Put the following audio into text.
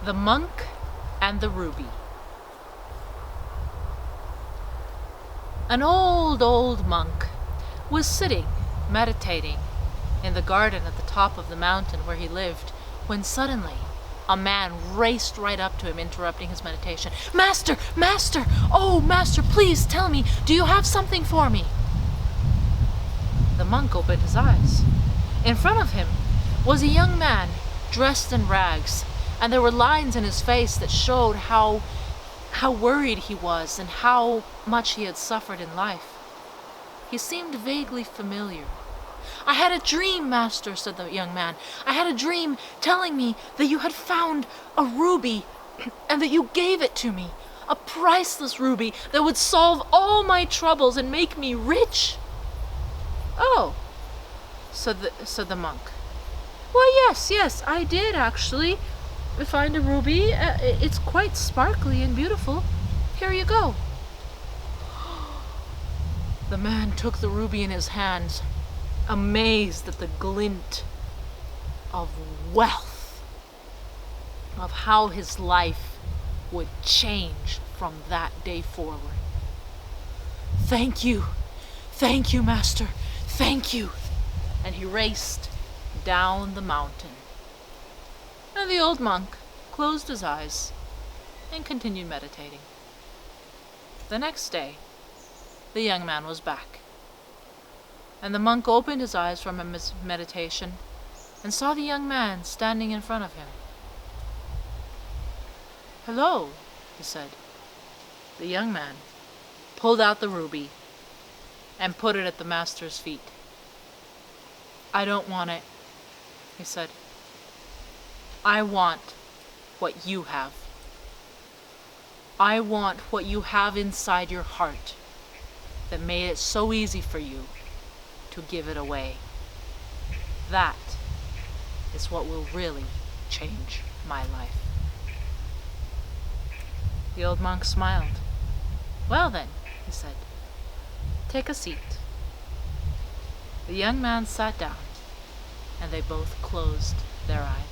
The Monk and the Ruby. An old monk was sitting, meditating, in the garden at the top of the mountain where he lived, when suddenly a man raced right up to him, interrupting his meditation. "Master! Master! Oh, master, please tell me, do you have something for me?" The monk opened his eyes. In front of him was a young man dressed in rags, and there were lines in his face that showed how worried he was and how much he had suffered in life. He seemed vaguely familiar. "I had a dream, master," said the young man. "I had a dream telling me that you had found a ruby and that you gave it to me, a priceless ruby that would solve all my troubles and make me rich." "Oh," said the monk. "Well, yes, I did actually find a ruby. It's quite sparkly and beautiful. Here you go." The man took the ruby in his hands, amazed at the glint of wealth, of how his life would change from that day forward. Thank you, master, thank you." And he raced down the mountain. And the old monk closed his eyes and continued meditating. The next day, the young man was back, and the monk opened his eyes from his meditation and saw the young man standing in front of him. "Hello," he said. The young man pulled out the ruby and put it at the master's feet. "I don't want it," he said. "I want what you have. I want what you have inside your heart that made it so easy for you to give it away. That is what will really change my life." The old monk smiled. "Well then," he said, "take a seat." The young man sat down, and they both closed their eyes.